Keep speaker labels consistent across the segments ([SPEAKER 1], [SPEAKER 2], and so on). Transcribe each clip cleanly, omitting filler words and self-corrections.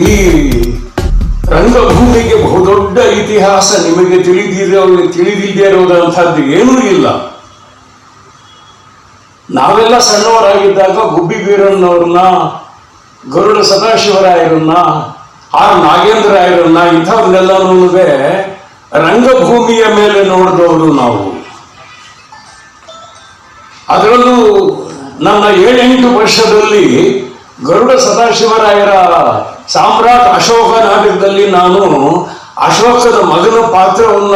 [SPEAKER 1] ಈ ರಂಗಭೂಮಿಗೆ ಬಹುದೊಡ್ಡ ಇತಿಹಾಸ ನಿಮಗೆ ತಿಳಿದಿಲ್ಲದೆ ಇರೋದಂಥದ್ದು ಏನೂ ಇಲ್ಲ. ನಾವೆಲ್ಲ ಸಣ್ಣವರಾಗಿದ್ದಾಗ ಗುಬ್ಬಿ ವೀರಣ್ಣವ್ರನ್ನ, ಗರುಡ ಸದಾಶಿವರಾಯರನ್ನ, ಆರ್ ನಾಗೇಂದ್ರಾಯರನ್ನ ಇಂಥವ್ರನ್ನೆಲ್ಲನೂ ರಂಗಭೂಮಿಯ ಮೇಲೆ ನೋಡಿದವರು ನಾವು. ಅದರಲ್ಲೂ ನನ್ನ 7-8 ವರ್ಷದಲ್ಲಿ ಗರುಡ ಸದಾಶಿವರಾಯರ ಸಾಮ್ರಾಟ್ ಅಶೋಕ ನಾಟಕದಲ್ಲಿ ನಾನು ಅಶೋಕದ ಮಗನ ಪಾತ್ರವನ್ನ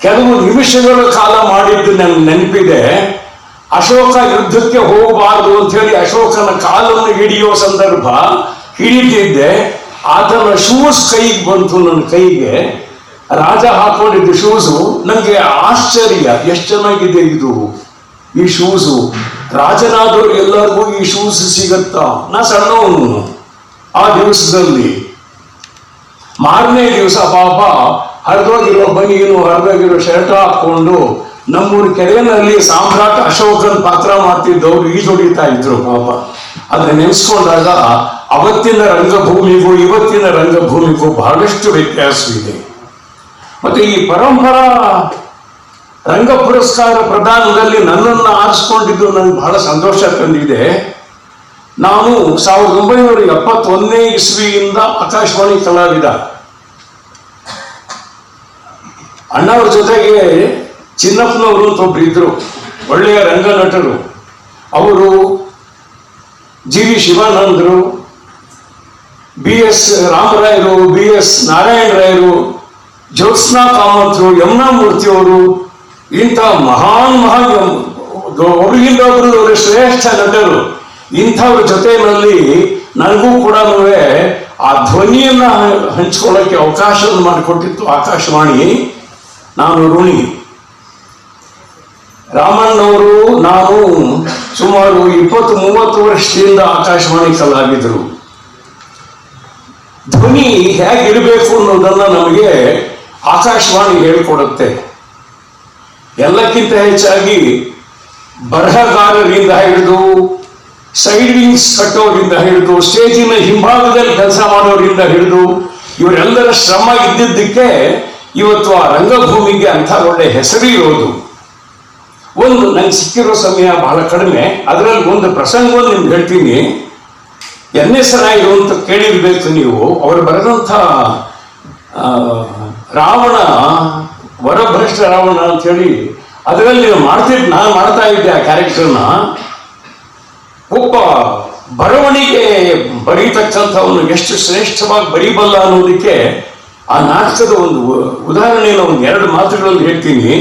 [SPEAKER 1] ಕೆಲವು ನಿಮಿಷಗಳ ಕಾಲ ಮಾಡಿದ್ದು ನನಗೆ ನೆನಪಿದೆ. ಅಶೋಕ ಯುದ್ಧಕ್ಕೆ ಹೋಗಬಾರದು ಅಂತ ಹೇಳಿ ಅಶೋಕನ ಕಾಲನ್ನು ಹಿಡಿಯೋ ಸಂದರ್ಭ ಹಿಡಿದಿದ್ದೆ. ಆತನ ಶೂಸ್ ಕೈಗೆ ಬಂತು, ನನ್ನ ಕೈಗೆ ರಾಜ ಹಾಕೊಂಡಿದ್ದ ಶೂಸು. ನನಗೆ ಆಶ್ಚರ್ಯ, ಎಷ್ಟು ಚೆನ್ನಾಗಿದೆ ಇದು, ಈ ಶೂಸು. ರಾಜನಾದವ್ರು ಎಲ್ಲರಿಗೂ ಈ ಶೂಸ್ ಸಿಗತ್ತಾ? ನಾ ಸಣ್ಣವನು ಆ ದಿವಸದಲ್ಲಿ. ಮಾರನೇ ದಿವಸ ಪಾಪ ಹರಿದೋಗಿರೋ ಬನೀನು, ಹರಿದೋಗಿರೋ ಶರ್ಟ್ ಹಾಕೊಂಡು ನಮ್ಮೂರ ಕೆರೆಯಲ್ಲಿ ಸಾಮ್ರಾಟ್ ಅಶೋಕನ ಪಾತ್ರ ಮಾಡ್ತಿದ್ದವ್ರು ಈಜೊಡಿತಾ ಇದ್ರು ಪಾಪ. ಅದನ್ನ ನೆನೆಸ್ಕೊಂಡಾಗ ಅವತ್ತಿನ ರಂಗಭೂಮಿಗೂ ಇವತ್ತಿನ ರಂಗಭೂಮಿಗೂ ಬಹಳಷ್ಟು ವ್ಯತ್ಯಾಸವಿದೆ. ಮತ್ತೆ ಈ ಪರಂಪರಾ ರಂಗ ಪುರಸ್ಕಾರ ಪ್ರದಾನದಲ್ಲಿ ನನ್ನನ್ನು ಆರಿಸ್ಕೊಂಡಿದ್ದು ನನಗೆ ಬಹಳ ಸಂತೋಷ ತಂದಿದೆ. ನಾನು 1971ನೇ ಇಸ್ವಿಯಿಂದ ಆಕಾಶವಾಣಿ ಕಲಾವಿದ. ಅಣ್ಣವ್ರ ಜೊತೆಗೆ ಚಿನ್ನಪ್ಪನವರು ಅಂತ ಒಬ್ರು ಇದ್ರು, ಒಳ್ಳೆಯ ರಂಗ ನಟರು. ಅವರು ಜಿ.ವಿ. ಶಿವಾನಂದರು, ಬಿ.ಎಸ್. ರಾಮರಾಯರು, ಬಿ.ಎಸ್. ನಾರಾಯಣರಾಯರು, ಜ್ಯೋತ್ಸ್ನಾ ಕಾಮತ್ರು, ಯಮುನಾ ಮೂರ್ತಿಯವರು, ಇಂಥ ಮಹಾನ್ ಒಬ್ಬರಿಗಿಂತ ಒಬ್ಬರು ಶ್ರೇಷ್ಠ ನಟರು. ಇಂಥವ್ರ ಜೊತೆಯಲ್ಲಿ ನನಗೂ ಕೂಡ ಆ ಧ್ವನಿಯನ್ನ ಹಂಚ್ಕೊಳ್ಳೋಕ್ಕೆ ಅವಕಾಶ ಮಾಡಿಕೊಟ್ಟಿತ್ತು ಆಕಾಶವಾಣಿ. ನಾನು ಋಣಿ. ರಾಮಣ್ಣವರು ನಾನು ಸುಮಾರು 20-30 ವರ್ಷದಿಂದ ಆಕಾಶವಾಣಿ ಕಲಾವಿದರು. ಧ್ವನಿ ಹೇಗಿರಬೇಕು ಅನ್ನೋದನ್ನ ನಮಗೆ ಆಕಾಶವಾಣಿ ಹೇಳಿಕೊಡುತ್ತೆ. ಎಲ್ಲಕ್ಕಿಂತ ಹೆಚ್ಚಾಗಿ ಬರಹಗಾರರಿಂದ ಹಿಡಿದು, ಸೈಡ್ ವಿಂಗ್ಸ್ ಕಟ್ಟೋರಿಂದ ಹಿಡಿದು, ಸ್ಟೇಜಿನ ಹಿಂಭಾಗದಲ್ಲಿ ಕೆಲಸ ಮಾಡೋರಿಂದ ಹಿಡಿದು, ಇವರೆಲ್ಲರ ಶ್ರಮ ಇದ್ದಿದ್ದಕ್ಕೆ ಇವತ್ತು ಆ ರಂಗಭೂಮಿಗೆ ಅಂಥ ಒಳ್ಳೆ ಹೆಸರು ಇರೋದು. ನಂಗೆ ಸಿಕ್ಕಿರೋ ಸಮಯ ಬಹಳ ಕಡಿಮೆ. ಅದರಲ್ಲಿ ಒಂದು ಪ್ರಸಂಗವನ್ನು ನಿಮ್ಗೆ ಹೇಳ್ತೀನಿ. ಎನ್.ಎಸ್. ರಾಯರು ಅಂತ ಕೇಳಿರ್ಬೇಕು ನೀವು. ಅವರು ಬರೆದಂಥ ರಾವಣ, ವರಭ್ರಷ್ಟ ರಾವಣ ಅಂತ ಹೇಳಿ, ಅದರಲ್ಲಿ ನಾನು ಮಾಡ್ತಾ ಇದ್ದೆ ಆ ಕ್ಯಾರೆಕ್ಟರ್ನ. ಒಬ್ಬ ಬರವಣಿಗೆ ಬರೀತಕ್ಕಂಥವನು ಎಷ್ಟು ಶ್ರೇಷ್ಠವಾಗಿ ಬರೀಬಲ್ಲ ಅನ್ನೋದಕ್ಕೆ ಆ ನಾಟಕದ ಒಂದು ಉದಾಹರಣೆಯನ್ನು 2 ಮಾತುಗಳಲ್ಲಿ ಹೇಳ್ತೀನಿ.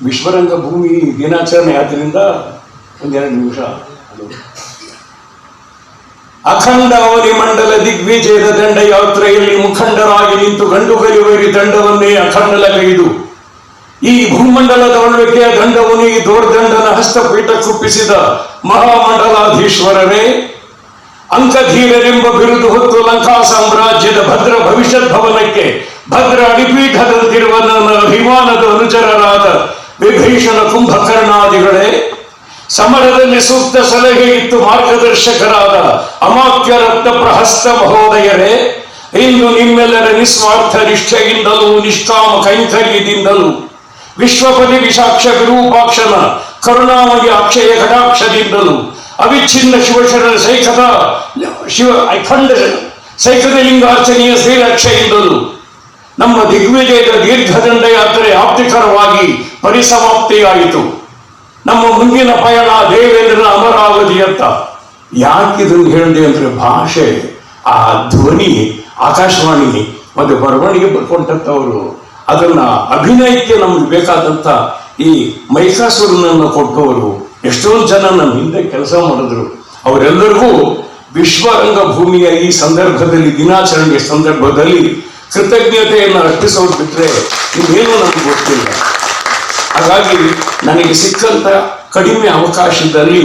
[SPEAKER 1] ವಿಶ್ವರಂಗ ಭೂಮಿ ದಿನಾಚರಣೆ ಆದ್ದರಿಂದ 2 ನಿಮಿಷ. ಅಖಂಡ ಅವನಿ ಮಂಡಲ ದಿಗ್ವಿಜಯದ ದಂಡಯಾತ್ರೆಯಲ್ಲಿ ಮುಖಂಡರಾಗಿ ನಿಂತು ಗಂಡು ಗಲಿವರಿ ದಂಡವನ್ನೇ ಅಖಂಡಲಗೈದು ಈ ಭೂಮಂಡಲದ ಆಳ್ವಿಕೆಯ ದಂಡವನ್ನು ಈ ದೋರ್ದಂಡನ ಹಸ್ತಪೀಠ ಕುಪ್ಪಿಸಿದ ಮಹಾಮಂಡಲಾಧೀಶ್ವರರೇ, ಅಂಕಧೀರರೆಂಬ ಬಿರುದು ಹೊತ್ತು ಲಂಕಾ ಸಾಮ್ರಾಜ್ಯದ ಭದ್ರ ಭವಿಷ್ಯತ್ ಭವನಕ್ಕೆ ಭದ್ರ ಅಡಿಪೀಠದಂತಿರುವ ನನ್ನ ಅಭಿಮಾನದ ಅನುಚರರಾದ ವಿಭೀಷಣ ಕುಂಭಕರ್ಣಾದಿಗಳೇ, ಸಮರದಲ್ಲಿ ಸೂಕ್ತ ಸಲಹೆ ಇತ್ತು ಮಾರ್ಗದರ್ಶಕರಾದ ಅಮಾತ್ಯ ರಕ್ತ ಪ್ರಹಸ್ತ ಮಹೋದಯರೇ, ಇಂದು ನಿಮ್ಮೆಲ್ಲರ ನಿಸ್ವಾರ್ಥ ನಿಷ್ಠೆಯಿಂದಲೂ ನಿಷ್ಕಾಮ ಕೈಂಕರ್ಯದಿಂದಲೂ ವಿಶ್ವಪತಿ ವಿಶಾಕ್ಷ ವಿರೂಪಾಕ್ಷನ ಕರುಣಾಮಯ ಅಕ್ಷಯ ಕಟಾಕ್ಷದಿಂದಲೂ ಅವಿಚ್ಛಿನ್ನ ಶಿವಶರಣ ಅಖಂಡ ಸೈಕದ ಲಿಂಗಾರ್ಚನೆಯ ಶ್ರೀರಕ್ಷೆಯಿಂದಲೂ ನಮ್ಮ ದಿಗ್ವಿಜಯದ ದೀರ್ಘದಂಡ ಯಾತ್ರೆ ಆಪ್ತಿಕರವಾಗಿ ಪರಿಸಮಾಪ್ತಿಯಾಯಿತು. ನಮ್ಮ ಮುಂದಿನ ಪಯಣ ದೇವೇಂದ್ರನ ಅಮರಾವತಿಯತ್ತ. ಯಾಕಿದನ್ನು ಹೇಳಿದೆ ಅಂದ್ರೆ ಭಾಷೆ, ಆ ಧ್ವನಿ, ಆಕಾಶವಾಣಿ ಮತ್ತು ಬರವಣಿಗೆ ಬರ್ಕೊಂಡಂಥವರು ಅದನ್ನ ಅಭಿನಯಕ್ಕೆ ನಮ್ಗೆ ಬೇಕಾದಂಥ ಈ ಮೈಕಾಸುರನನ್ನು ಕೊಟ್ಟವರು ಎಷ್ಟೊಂದು ಜನ ನಮ್ಮ ಹಿಂದೆ ಕೆಲಸ ಮಾಡಿದ್ರು. ಅವರೆಲ್ಲರಿಗೂ ವಿಶ್ವರಂಗ ಭೂಮಿಯ ಈ ಸಂದರ್ಭದಲ್ಲಿ, ದಿನಾಚರಣೆಯ ಸಂದರ್ಭದಲ್ಲಿ ಕೃತಜ್ಞತೆಯನ್ನು ಅರ್ಪಿಸೋದು ಬಿಟ್ಟರೆ ಇನ್ನೇನು ನಮ್ಗೆ ಗೊತ್ತಿಲ್ಲ. ಹಾಗಾಗಿ ನನಗೆ ಸಿಕ್ಕಂತ ಕಡಿಮೆ ಅವಕಾಶದಲ್ಲಿ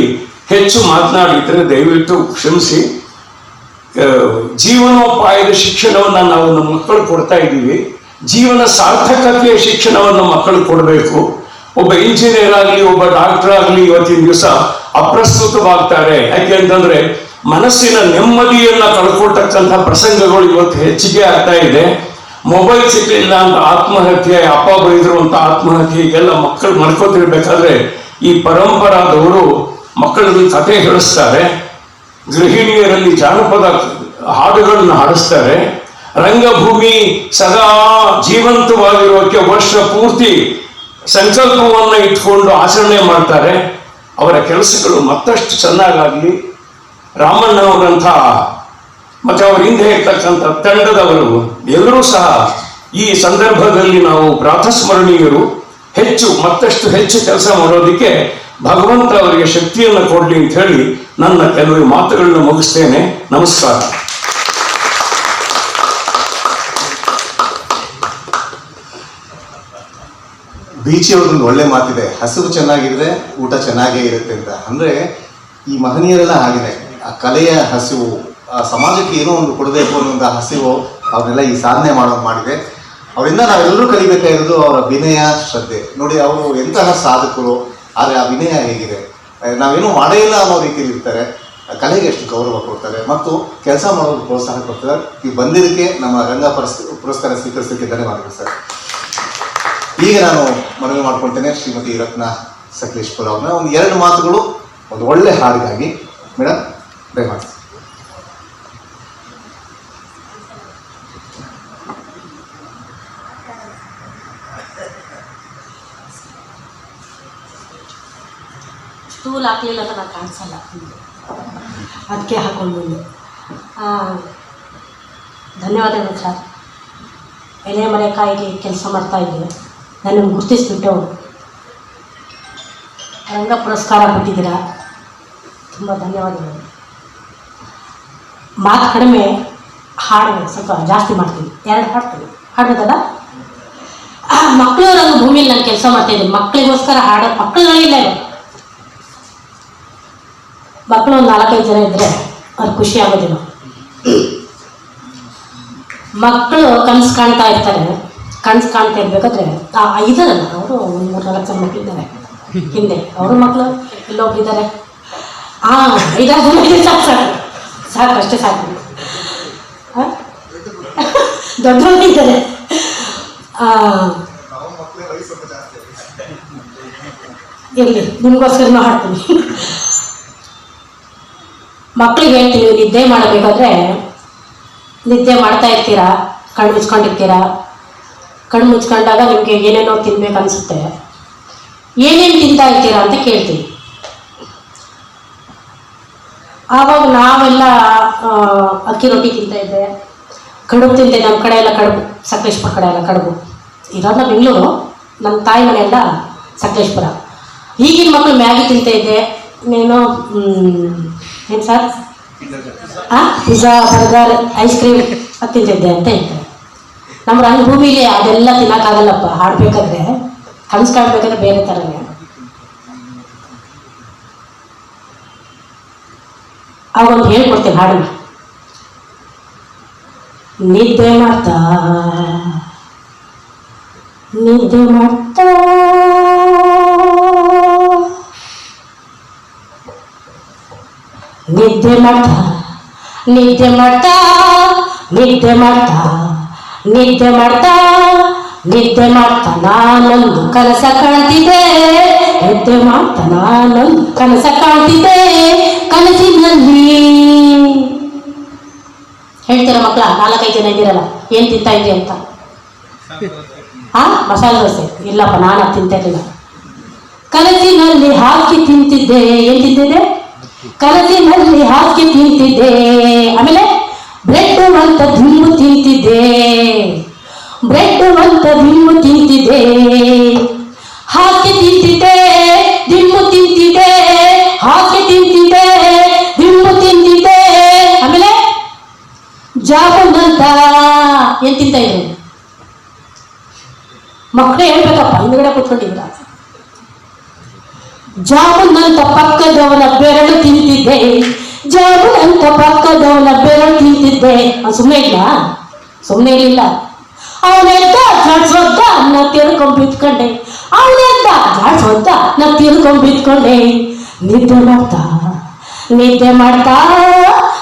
[SPEAKER 1] ಹೆಚ್ಚು ಮಾತನಾಡಿದ್ರೆ ದಯವಿಟ್ಟು ಕ್ಷಮಿಸಿ. ಜೀವನೋಪಾಯದ ಶಿಕ್ಷಣವನ್ನು ನಾವು ನಮ್ಮ ಮಕ್ಕಳು ಕೊಡ್ತಾ ಇದ್ದೀವಿ. ಜೀವನ ಸಾರ್ಥಕತೆಯ ಶಿಕ್ಷಣವನ್ನು ಮಕ್ಕಳು ಕೊಡಬೇಕು. ಒಬ್ಬ ಇಂಜಿನಿಯರ್ ಆಗಲಿ, ಒಬ್ಬ ಡಾಕ್ಟರ್ ಆಗಲಿ ಇವತ್ತಿನ ದಿವಸ ಅಪ್ರಸ್ತುತವಾಗ್ತಾರೆ. ಯಾಕೆ ಅಂತಂದ್ರೆ ಮನಸ್ಸಿನ ನೆಮ್ಮದಿಯನ್ನ ಕಳ್ಕೊಳ್ತಕ್ಕಂಥ ಪ್ರಸಂಗಗಳು ಇವತ್ತು ಹೆಚ್ಚಿಗೆ ಆಗ್ತಾ ಇದೆ. ಮೊಬೈಲ್ ಸಿಕ್ಕಲಿಲ್ಲ ಅಂತ ಆತ್ಮಹತ್ಯೆ, ಅಪ್ಪ ಬೈದ್ರು ಅಂತ ಆತ್ಮಹತ್ಯೆ, ಈಗೆಲ್ಲ ಮಕ್ಕಳು ಮಾಡ್ಕೋತಿರ್ಬೇಕಾದ್ರೆ ಈ ಪರಂಪರಾದವರು ಮಕ್ಕಳಿಗೆ ಕಥೆ ಹೇಳಿಸ್ತಾರೆ, ಗೃಹಿಣಿಯರಲ್ಲಿ ಜಾನಪದ ಹಾಡುಗಳನ್ನು ಹಾಡಿಸ್ತಾರೆ. ರಂಗಭೂಮಿ ಸದಾ ಜೀವಂತವಾಗಿರೋಕ್ಕೆ ವರ್ಷ ಪೂರ್ತಿ ಸಂಕಲ್ಪವನ್ನು ಇಟ್ಕೊಂಡು ಆಚರಣೆ ಮಾಡ್ತಾರೆ. ಅವರ ಕೆಲಸಗಳು ಮತ್ತಷ್ಟು ಚೆನ್ನಾಗಾಗಲಿ. ರಾಮಣ್ಣವರಂಥ ಮತ್ತೆ ಅವರ ಹಿಂದೆ ಇರ್ತಕ್ಕಂಥ ತಂಡದವರು ಎಲ್ಲರೂ ಸಹ ಈ ಸಂದರ್ಭದಲ್ಲಿ ನಾವು ಪ್ರಾತಸ್ಮರಣೀಯರು. ಮತ್ತಷ್ಟು ಹೆಚ್ಚು ಕೆಲಸ ಮಾಡೋದಕ್ಕೆ ಭಗವಂತ ಅವರಿಗೆ ಶಕ್ತಿಯನ್ನು ಕೊಡ್ಲಿ ಅಂತ ಹೇಳಿ ನನ್ನ ಕೆಲವು ಮಾತುಗಳನ್ನು ಮುಗಿಸ್ತೇನೆ. ನಮಸ್ಕಾರ.
[SPEAKER 2] ಬೀಚಿಯವ್ರದ್ದು ಒಳ್ಳೆ ಮಾತಿದೆ, ಹಸಿವು ಚೆನ್ನಾಗಿದ್ರೆ ಊಟ ಚೆನ್ನಾಗೇ ಇರುತ್ತೆ ಅಂತ. ಅಂದ್ರೆ ಈ ಮಹನೀಯರೆಲ್ಲ ಹಾಗಿದೆ, ಆ ಕಲೆಯ ಹಸಿವು, ಆ ಸಮಾಜಕ್ಕೆ ಏನೋ ಒಂದು ಕೊಡಬೇಕು ಅನ್ನೋ ಹಸಿವು ಅವ್ರನ್ನೆಲ್ಲ ಈ ಸಾಧನೆ ಮಾಡಿದೆ. ಅವರಿಂದ ನಾವೆಲ್ಲರೂ ಕಲಿಬೇಕಾಗಿರೋದು ಅವರ ವಿನಯ, ಶ್ರದ್ಧೆ. ನೋಡಿ, ಅವರು ಎಂತಹ ಸಾಧಕರು, ಆದರೆ ಆ ವಿನಯ ಹೇಗಿದೆ, ನಾವೇನು ಮಾಡೇ ಇಲ್ಲ ಅನ್ನೋ ರೀತಿಯಲ್ಲಿ ಇರ್ತಾರೆ. ಕಲೆಗೆ ಎಷ್ಟು ಗೌರವ ಕೊಡ್ತಾರೆ ಮತ್ತು ಕೆಲಸ ಮಾಡೋದು ಪ್ರೋತ್ಸಾಹ ಕೊಡ್ತಾರೆ. ಈ ಬಂದಿದ್ದಕ್ಕೆ ನಮ್ಮ ರಂಗ ಪುರಸ್ಕಾರ ಸ್ವೀಕರಿಸಲಿಕ್ಕೆ ಧನ್ಯವಾದಗಳು ಸರ್. ಈಗ ನಾನು ಮನವಿ ಮಾಡ್ಕೊಳ್ತೇನೆ ಶ್ರೀಮತಿ ರತ್ನ ಸಕಲೇಶ್ಪುರ ಅವ್ರನ್ನ ಒಂದು 2 ಮಾತುಗಳು ಒಂದು ಒಳ್ಳೆ ಹಾಡಿಗಾಗಿ. ಮೇಡಮ್, ದಯಮಾಡಿ.
[SPEAKER 3] ಸ್ಟೂಲ್ ಹಾಕ್ಲಿಲ್ಲ ಅಂತ ನಾನು ಕಾಣಿಸಲ್ಲ, ಅದಕ್ಕೆ ಹಾಕೊಂಡು ಬಂದೆ. ಧನ್ಯವಾದಗಳು ಸರ್. ಎಲೆ ಮನೆ ಕಾಯಿಗೆ ಕೆಲಸ ಮಾಡ್ತಾಯಿದ್ದೆ, ನನ್ನನ್ನು ಗುರುತಿಸ್ಬಿಟ್ಟು ರಂಗ ಪುರಸ್ಕಾರ ಕೊಟ್ಟಿದ್ದೀರಾ, ತುಂಬ ಧನ್ಯವಾದಗಳು. ಮಾತು ಕಡಿಮೆ, ಹಾಡು ಸ್ವಲ್ಪ ಜಾಸ್ತಿ ಮಾಡ್ತೀನಿ. 2 ಹಾಡ್ತೀನಿ, ಹಾಡೋದಲ್ಲ. ಮಕ್ಕಳು ರಂಗ ಭೂಮಿಯಲ್ಲಿ ನಾನು ಕೆಲಸ ಮಾಡ್ತಾಯಿದ್ದೀನಿ. ಮಕ್ಕಳಿಗೋಸ್ಕರ ಹಾಡೋ ಮಕ್ಕಳುಗಳಿಲ್ಲ. ಮಕ್ಕಳು ಒಂದು 4-5 ಜನ ಇದ್ದರೆ ಅವ್ರಿಗೆ ಖುಷಿ ಆಗೋದಿಲ್ಲ. ಮಕ್ಕಳು ಕನಸು ಕಾಣ್ತಾ ಇರ್ತಾರೆ. ಕನಸು ಕಾಣ್ತಾ ಇರ್ಬೇಕಾದ್ರೆ ಇದ್ದಾರಲ್ಲ, ಅವರು ಒಂದು 3-4 ಜನ ಮಕ್ಕಳಿದ್ದಾರೆ ಹಿಂದೆ. ಅವರು ಮಕ್ಕಳು ಇಲ್ಲೊಬ್ಬಿದ್ದಾರೆ. 5-6 ಜನ ಇದೆ, ಸಾಕು ಅಷ್ಟೇ ಸಾಕು. ದೊಡ್ಡವರು ಇದ್ದಾರೆ. ಇರಲಿ, ನಿಮಗೋಸ್ಕರ ಹಾಡ್ತೀನಿ. ಮಕ್ಕಳಿಗೆ ಹೇಳ್ತೀವಿ, ನಿದ್ದೆ ಮಾಡಬೇಕಾದ್ರೆ ನಿದ್ದೆ ಮಾಡ್ತಾ ಇರ್ತೀರಾ, ಕಣ್ಣು ಮುಚ್ಕೊಂಡಿರ್ತೀರಾ. ಕಣ್ಣು ಮುಚ್ಕೊಂಡಾಗ ನಿಮಗೆ ಏನೇನೋ ತಿನ್ಬೇಕು ಅನಿಸುತ್ತೆ. ಏನೇನು ತಿಂತಾ ಇರ್ತೀರಾ ಅಂತ ಕೇಳ್ತೀವಿ. ಆವಾಗ ನಾವೆಲ್ಲ ಅಕ್ಕಿ ರೊಟ್ಟಿ ತಿಂತಾಯಿದ್ದೆ, ಕಡುಬು ತಿಂದೆ. ನಮ್ಮ ಕಡೆ ಎಲ್ಲ ಕಡುಬು, ಸಕಲೇಶ್ಪುರ ಕಡೆ ಎಲ್ಲ ಕಡುಬು. ಇರೋದನ್ನ ಬೆಂಗಳೂರು, ನಮ್ಮ ತಾಯಿ ಮನೆಯೆಲ್ಲ ಸಕಲೇಶ್ಪುರ. ಈಗಿನ ಮಕ್ಕಳು ಮ್ಯಾಗಿ ತಿಂತಾಯಿದ್ದೆ, ಇನ್ನೇನೋ ಏನು sir, pizza, burger, ice cream ಅದು ತಿಂತಿದ್ದೆ ಅಂತ ಹೇಳ್ತಾರೆ. ನಮ್ಮ ರಂಗಭೂಮಿಲಿ ಅದೆಲ್ಲ ತಿನ್ನೋಕ್ಕಾಗಲ್ಲಪ್ಪ. ಹಾಡಬೇಕಾದ್ರೆ, ಕನಸು ಕಾಡ್ಬೇಕಾದ್ರೆ ಬೇರೆ ಥರನೇ. ಅವಾಗೊಂದು ಹೇಳ್ಕೊಡ್ತೀನಿ ಹಾಡನ್ನ. ನಿದ್ದೆ ಮಾಡ್ತಾ ನಿದ್ದೆ ಮಾಡ್ತಾ ನಿದ್ದೆ ಮಾಡ್ತಾ ನಿದ್ದೆ ಮಾಡ್ತಾ ನಿದ್ದೆ ಮಾಡ್ತಾ ನಿದ್ದೆ ಮಾಡ್ತಾ ನಿದ್ದೆ ಮಾಡ್ತಾ ನಾನೊಂದು ಕನಸ ಕಾಣ್ತಿದ್ದೆ. ನಿದ್ದೆ ಮಾಡ್ತಾ ನಾನೊಂದು ಕನಸ ಕಾಣ್ತಿದ್ದೆ. ಕನಸಿನಲ್ಲಿ ಹೇಳ್ತೀರ ಮಕ್ಕಳ, 4-5 ಜನ ಇದ್ದೀರಲ್ಲ, ಏನ್ ತಿಂತಾ ಇದ್ರಿ ಅಂತ. ಮಸಾಲೆ ದೋಸೆ. ಇಲ್ಲಪ್ಪ, ನಾನು ತಿಂತಾ ಇರಲಿಲ್ಲ. ಕನಸಿನಲ್ಲಿ ಹಾಕಿ ತಿಂತಿದ್ದೆ. ಏನ್ ತಿಂತಿದ್ದೆ? ಕನಸಿನಲ್ಲಿ ಹಾಕಿ ತಿಂತಿದ್ದೆ. ಆಮೇಲೆ ಬ್ರೆಡ್ ಅಂತ ಧಿಮ್ಮು ತಿಂತಿದ್ದೆ. ಬ್ರೆಡ್ ಅಂತ ಧಿಮ್ಮು ತಿಂತಿದ್ದೆ. ಹಾಕಿ ತಿಂತಿದ್ದೆ, ಧಿಮ್ಮು ತಿಂತಿದ್ದೆ. ಹಾಕಿ ತಿಂತಿದ್ದೆ, ಧಿಮ್ಮು ತಿಂತಿದ್ದೆ. ಆಮೇಲೆ ಜಾಮೂನ್ ಅಂತ ಏನ್ ತಿಂತ ಇದ್ದೆ? ಮಕ್ಕಳೇ ಹೇಳ್ಬೇಕಪ್ಪ, ಹಿಂದ್ಗಡೆ ಕೂತ್ಕೊಂಡಿದ್ರ. ಜಾಮೂನ್ ಅಂತ ಪಕ್ಕದವನ ಬೆರಳು ತಿಂತಿದ್ದೆ. ಜಾಮೂನ್ ಅಂತ ಪಕ್ಕದವನ ಬೆರಳು ತಿಂತಿದ್ದೆ. ಸುಮ್ಮನೆ ಇಲ್ಲ, ಸುಮ್ಮನೆ ಇರಲಿಲ್ಲ. ಅವನೆದ್ದ ಜಾಡ್ಸೋದ್ದ, ನಾ ತಿಳ್ಕೊಂಡ್ಬಿತ್ಕೊಂಡೆ. ಅವನೆದ್ದ ಜಾಡ್ಸೋದ್ದ, ನಾ ತಿಳ್ಕೊಂಡ್ಬಿತ್ಕೊಂಡೆ. ನಿದ್ದೆ ಮಾಡ್ತಾ ನಿದ್ದೆ ಮಾಡ್ತಾ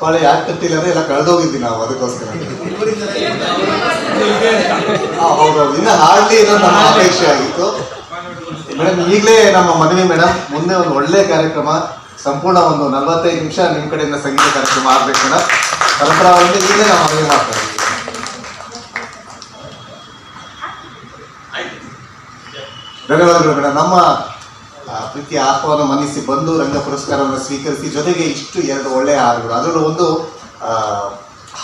[SPEAKER 2] ಚಪ್ಪಾಳೆ ಯಾಕೆ ಕಟ್ಟಿಲ್ಲ ಅಂದ್ರೆ ಎಲ್ಲ ಕಳೆದೋಗಿದ್ವಿ ನಾವು ಅದಕ್ಕೋಸ್ಕರ. ಹೌದೌದು, ಇನ್ನು ಹಾಡ್ಲಿ ಅನ್ನೋದು ನಮ್ಮ ಅಪೇಕ್ಷೆ ಆಗಿತ್ತು. ಮೇಡಮ್ ಈಗಲೇ ನಮ್ಮ ಮನವಿ ಮೇಡಮ್, ಮುಂದೆ ಒಂದು ಒಳ್ಳೆ ಕಾರ್ಯಕ್ರಮ, ಸಂಪೂರ್ಣ ಒಂದು 45 ನಿಮಿಷ ನಿಮ್ಮ ಕಡೆಯಿಂದ ಸಂಗೀತ ಕಾರ್ಯಕ್ರಮ ಆಗ್ಬೇಕು ಮೇಡಮ್. ಪರಂಪರಾವಂತೆ ಈಗಲೇ ನಾವು ಮನವಿ ಮಾಡ್ತಾ ಇದ್ದೀವಿ. ಧನ್ಯವಾದಗಳು ಮೇಡಮ್. ನಮ್ಮ ಪ್ರೀತಿಯ ಆಹ್ವಾನ ಮನ್ನಿಸಿ ಬಂದು ರಂಗ ಪುರಸ್ಕಾರವನ್ನು ಸ್ವೀಕರಿಸಿ, ಜೊತೆಗೆ ಇಷ್ಟು 2 ಒಳ್ಳೆಯ ಹಾಡುಗಳು, ಅದರಲ್ಲೂ ಒಂದು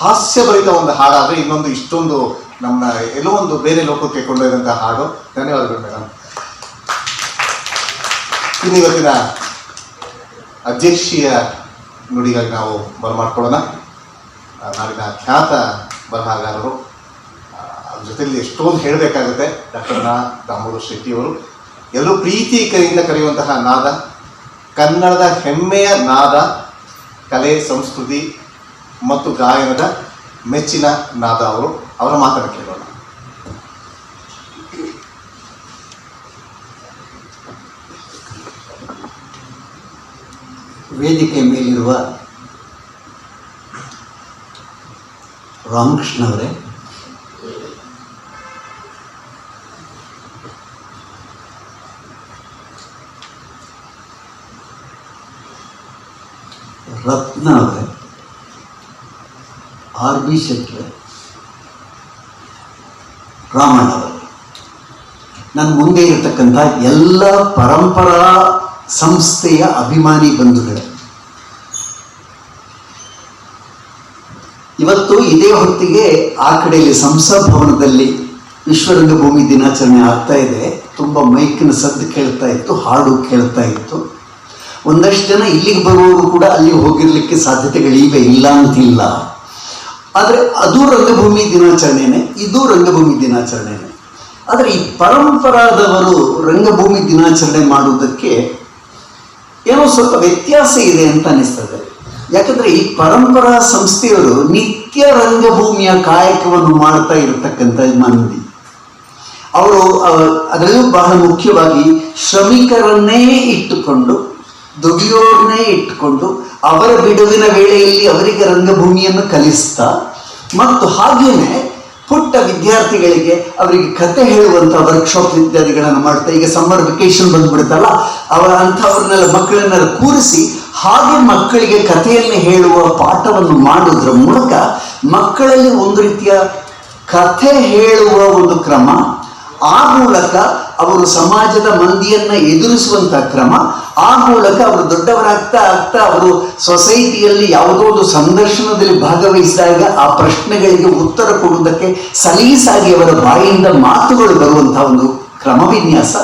[SPEAKER 2] ಹಾಸ್ಯಭರಿತ ಒಂದು ಹಾಡಾದರೆ, ಇನ್ನೊಂದು ಇಷ್ಟೊಂದು ನಮ್ಮ ಎಲ್ಲೋ ಒಂದು ಬೇರೆ ಲೋಕಕ್ಕೆ ಕೊಂಡೊಯ್ದಂತಹ ಹಾಡು. ಧನ್ಯವಾದಗಳು ಮೇಡಮ್. ಇನ್ನು ಇವತ್ತಿನ ಅಧ್ಯಕ್ಷೀಯ ನುಡಿಗಾಗಿ ನಾವು ಬರಮಾಡ್ಕೊಳ್ಳೋಣ. ನಾಡಿನ ಖ್ಯಾತ ಬರಹಗಾರರು, ಅದ್ರ ಜೊತೆಯಲ್ಲಿ ಎಷ್ಟೊಂದು ಹೇಳಬೇಕಾಗುತ್ತೆ, ಡಾಕ್ಟರ್ ದಾಮೋದರ ಶೆಟ್ಟಿಯವರು. ಎಲ್ಲರೂ ಪ್ರೀತಿ ಕೈಯಿಂದ ಕರೆಯುವಂತಹ ನಾದ, ಕನ್ನಡದ ಹೆಮ್ಮೆಯ ನಾದ, ಕಲೆ ಸಂಸ್ಕೃತಿ ಮತ್ತು ಗಾಯನದ ಮೆಚ್ಚಿನ ನಾದ ಅವರು. ಅವರ ಮಾತನ್ನು ಕೇಳೋಣ.
[SPEAKER 4] ವೇದಿಕೆ ಮೇಲಿರುವ ರಾಮಕೃಷ್ಣ ಅವರೇ, ರತ್ನ ಅವರೇ, ಆರ್ ಬಿ ಶೆಟ್ಟಿ, ರಾಮಣ್ಣ ಅವರೇ, ನನ್ನ ಮುಂದೆ ಇರತಕ್ಕಂಥ ಎಲ್ಲ ಪರಂಪರಾ ಸಂಸ್ಥೆಯ ಅಭಿಮಾನಿ ಬಂಧುಗಳೇ, ಇವತ್ತು ಇದೇ ಹೊತ್ತಿಗೆ ಆ ಕಡೆಯಲ್ಲಿ ಸಂಸತ್ ಭವನದಲ್ಲಿ ವಿಶ್ವರಂಗಭೂಮಿ ದಿನಾಚರಣೆ ಆಗ್ತಾ ಇದೆ. ತುಂಬ ಮೈಕಿನ ಸದ್ದು ಕೇಳ್ತಾ ಇತ್ತು, ಹಾಡು ಕೇಳ್ತಾ ಇತ್ತು. ಒಂದಷ್ಟು ಜನ ಇಲ್ಲಿಗೆ ಬರುವವರು ಕೂಡ ಅಲ್ಲಿ ಹೋಗಿರ್ಲಿಕ್ಕೆ ಸಾಧ್ಯತೆಗಳಿವೆ, ಇಲ್ಲ ಅಂತಿಲ್ಲ. ಆದರೆ ಅದು ರಂಗಭೂಮಿ ದಿನಾಚರಣೆನೇ, ಇದು ರಂಗಭೂಮಿ ದಿನಾಚರಣೆನೇ. ಆದರೆ ಈ ಪರಂಪರಾದವರು ರಂಗಭೂಮಿ ದಿನಾಚರಣೆ ಮಾಡುವುದಕ್ಕೆ ಏನೋ ಸ್ವಲ್ಪ ವ್ಯತ್ಯಾಸ ಇದೆ ಅಂತ ಅನಿಸ್ತದೆ. ಯಾಕಂದರೆ ಈ ಪರಂಪರಾ ಸಂಸ್ಥೆಯವರು ನಿತ್ಯ ರಂಗಭೂಮಿಯ ಕಾಯಕವನ್ನು ಮಾಡ್ತಾ ಇರತಕ್ಕಂಥ ಮಂದಿ. ಅವರು ಅದರಲ್ಲೂ ಬಹಳ ಮುಖ್ಯವಾಗಿ ಶ್ರಮಿಕರನ್ನೇ ಇಟ್ಟುಕೊಂಡು, ದುಡಿಯೋರನ್ನೇ ಇಟ್ಟುಕೊಂಡು, ಅವರ ಬಿಡುವಿನ ವೇಳೆಯಲ್ಲಿ ಅವರಿಗೆ ರಂಗಭೂಮಿಯನ್ನು ಕಲಿಸ್ತಾ, ಮತ್ತು ಹಾಗೇನೆ ಪುಟ್ಟ ವಿದ್ಯಾರ್ಥಿಗಳಿಗೆ ಅವರಿಗೆ ಕತೆ ಹೇಳುವಂಥ ವರ್ಕ್ಶಾಪ್ ಇತ್ಯಾದಿಗಳನ್ನು ಮಾಡ್ತಾ, ಈಗ ಸಮ್ಮರ್ ವೆಕೇಶನ್ ಬಂದ್ಬಿಡುತ್ತಲ್ಲ, ಅಂಥವ್ರನ್ನೆಲ್ಲ ಮಕ್ಕಳನ್ನೆಲ್ಲ ಕೂರಿಸಿ ಹಾಗೆ ಮಕ್ಕಳಿಗೆ ಕಥೆಯನ್ನು ಹೇಳುವ ಪಾಠವನ್ನು ಮಾಡೋದ್ರ ಮೂಲಕ ಮಕ್ಕಳಲ್ಲಿ ಒಂದು ರೀತಿಯ ಕಥೆ ಹೇಳುವ ಒಂದು ಕ್ರಮ, ಆ ಮೂಲಕ ಅವರು ಸಮಾಜದ ಮಂದಿಯನ್ನ ಎದುರಿಸುವಂಥ ಕ್ರಮ, ಆ ಮೂಲಕ ಅವರು ದೊಡ್ಡವರಾಗ್ತಾ ಆಗ್ತಾ ಅವರು ಸೊಸೈಟಿಯಲ್ಲಿ ಯಾವುದೋ ಒಂದು ಸಂದರ್ಶನದಲ್ಲಿ ಭಾಗವಹಿಸಿದಾಗ ಆ ಪ್ರಶ್ನೆಗಳಿಗೆ ಉತ್ತರ ಕೊಡುವುದಕ್ಕೆ ಸಲೀಸಾಗಿ ಅವರ ಬಾಯಿಂದ ಮಾತುಗಳು ಬರುವಂತಹ ಒಂದು ಕ್ರಮವಿನ್ಯಾಸ,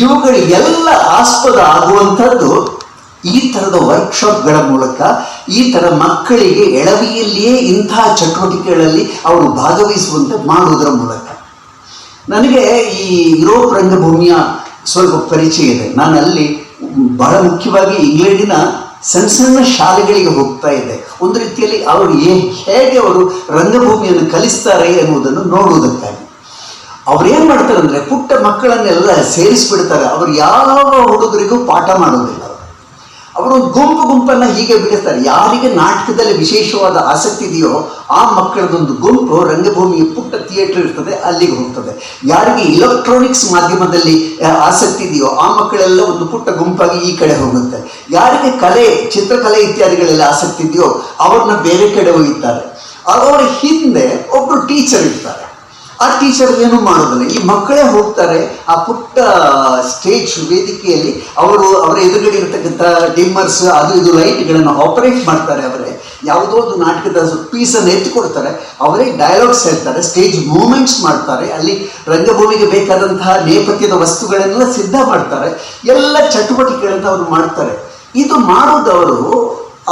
[SPEAKER 4] ಇವುಗಳಿಗೆಲ್ಲ ಆಸ್ಪದ ಆಗುವಂಥದ್ದು ಈ ಥರದ ವರ್ಕ್ಶಾಪ್ಗಳ ಮೂಲಕ, ಈ ಥರ ಮಕ್ಕಳಿಗೆ ಎಳವಿಯಲ್ಲಿಯೇ ಇಂತಹ ಚಟುವಟಿಕೆಗಳಲ್ಲಿ ಅವರು ಭಾಗವಹಿಸುವಂತೆ ಮಾಡುವುದರ ಮೂಲಕ. ನನಗೆ ಈ ಯುರೋಪ್ ರಂಗಭೂಮಿಯ ಸ್ವಲ್ಪ ಪರಿಚಯ ಇದೆ. ನಾನು ಅಲ್ಲಿ ಬಹಳ ಮುಖ್ಯವಾಗಿ ಇಂಗ್ಲೆಂಡಿನ ಸಣ್ಣ ಸಣ್ಣ ಶಾಲೆಗಳಿಗೆ ಹೋಗ್ತಾ ಇದ್ದೆ. ಒಂದು ರೀತಿಯಲ್ಲಿ ಅವರು ಹೇಗೆ ಅವರು ರಂಗಭೂಮಿಯನ್ನು ಕಲಿಸ್ತಾರೆ ಎನ್ನುವುದನ್ನು ನೋಡುವುದಕ್ಕಾಗಿ. ಅವ್ರು ಏನು ಮಾಡ್ತಾರೆ ಅಂದರೆ, ಪುಟ್ಟ ಮಕ್ಕಳನ್ನೆಲ್ಲ ಸೇರಿಸ್ಬಿಡ್ತಾರೆ. ಅವರು ಯಾವ ಹುಡುಗರಿಗೂ ಪಾಠ ಮಾಡೋದಿಲ್ಲ. ಅವರು ಗುಂಪನ್ನು ಹೀಗೆ ಬಿಡುತ್ತಾರೆ. ಯಾರಿಗೆ ನಾಟಕದಲ್ಲಿ ವಿಶೇಷವಾದ ಆಸಕ್ತಿ ಇದೆಯೋ ಆ ಮಕ್ಕಳದೊಂದು ಗುಂಪು ರಂಗಭೂಮಿಯ ಪುಟ್ಟ ಥಿಯೇಟರ್ ಇರ್ತದೆ, ಅಲ್ಲಿಗೆ ಹೋಗ್ತದೆ. ಯಾರಿಗೆ ಇಲೆಕ್ಟ್ರಾನಿಕ್ಸ್ ಮಾಧ್ಯಮದಲ್ಲಿ ಆಸಕ್ತಿ ಇದೆಯೋ ಆ ಮಕ್ಕಳೆಲ್ಲ ಒಂದು ಪುಟ್ಟ ಗುಂಪಾಗಿ ಈ ಕಡೆ ಹೋಗುತ್ತೆ. ಯಾರಿಗೆ ಕಲೆ, ಚಿತ್ರಕಲೆ ಇತ್ಯಾದಿಗಳೆಲ್ಲ ಆಸಕ್ತಿ ಇದೆಯೋ ಅವ್ರನ್ನ ಬೇರೆ ಕಡೆ ಒಯ್ಯುತ್ತಾರೆ. ಅವರ ಹಿಂದೆ ಒಬ್ಬರು ಟೀಚರ್ ಇರ್ತಾರೆ. ಆ ಟೀಚರ್ ಏನು ಮಾಡೋದಿಲ್ಲ, ಈ ಮಕ್ಕಳೇ ಹೋಗ್ತಾರೆ ಆ ಪುಟ್ಟ ಸ್ಟೇಜ್ ವೇದಿಕೆಯಲ್ಲಿ. ಅವರ ಎದುರುಗಡೆ ಇರತಕ್ಕಂಥ ಡಿಮ್ಮರ್ಸ್, ಅದು ಇದು ಲೈಟ್ಗಳನ್ನು ಆಪರೇಟ್ ಮಾಡ್ತಾರೆ. ಅವರೇ ಯಾವುದೋ ಒಂದು ನಾಟಕದ ಪೀಸನ್ನು ಎತ್ತಿಕೊಡ್ತಾರೆ, ಅವರೇ ಡೈಲಾಗ್ಸ್ ಹೇಳ್ತಾರೆ, ಸ್ಟೇಜ್ ಮೂವ್ಮೆಂಟ್ಸ್ ಮಾಡ್ತಾರೆ, ಅಲ್ಲಿ ರಂಗಭೂಮಿಗೆ ಬೇಕಾದಂತಹ ನೇಪಥ್ಯದ ವಸ್ತುಗಳನ್ನೆಲ್ಲ ಸಿದ್ಧ ಮಾಡ್ತಾರೆ. ಎಲ್ಲ ಚಟುವಟಿಕೆಗಳನ್ನು ಅವರು ಮಾಡ್ತಾರೆ. ಇದು ಮಾಡುವುದವರು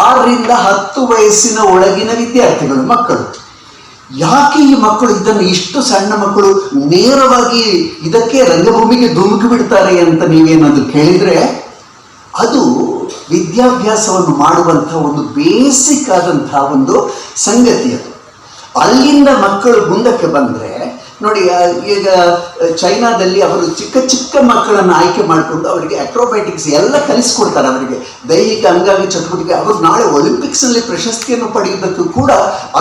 [SPEAKER 4] 6 ರಿಂದ 10 ವಯಸ್ಸಿನ ಒಳಗಿನ ವಿದ್ಯಾರ್ಥಿಗಳು, ಮಕ್ಕಳು. ಯಾಕೆ ಈ ಮಕ್ಕಳು ಇದನ್ನು, ಇಷ್ಟು ಸಣ್ಣ ಮಕ್ಕಳು ನೇರವಾಗಿ ಇದಕ್ಕೆ ರಂಗಭೂಮಿಗೆ ಧುಮುಕಿ ಬಿಡ್ತಾರೆ ಅಂತ ನೀವೇನಾದ್ರು ಕೇಳಿದರೆ, ಅದು ವಿದ್ಯಾಭ್ಯಾಸವನ್ನು ಮಾಡುವಂಥ ಒಂದು ಬೇಸಿಕ್ ಆದಂತಹ ಒಂದು ಸಂಗತಿ. ಅದು ಅಲ್ಲಿಂದ ಮಕ್ಕಳು ಮುಂದಕ್ಕೆ ಬಂದರೆ ನೋಡಿ ಈಗ ಚೈನಾದಲ್ಲಿ ಅವರು ಚಿಕ್ಕ ಚಿಕ್ಕ ಮಕ್ಕಳನ್ನು ಆಯ್ಕೆ ಮಾಡಿಕೊಂಡು ಅವರಿಗೆ ಅಕ್ರೋಬ್ಯಾಟಿಕ್ಸ್ ಎಲ್ಲ ಕಲಿಸ್ಕೊಡ್ತಾರೆ. ಅವರಿಗೆ ದೈಹಿಕ ಅಂಗಾಂಗ ಚಟುವಟಿಕೆ, ಅವರು ನಾಳೆ ಒಲಿಂಪಿಕ್ಸ್ನಲ್ಲಿ ಪ್ರಶಸ್ತಿಯನ್ನು ಪಡೆಯುವುದಕ್ಕೂ ಕೂಡ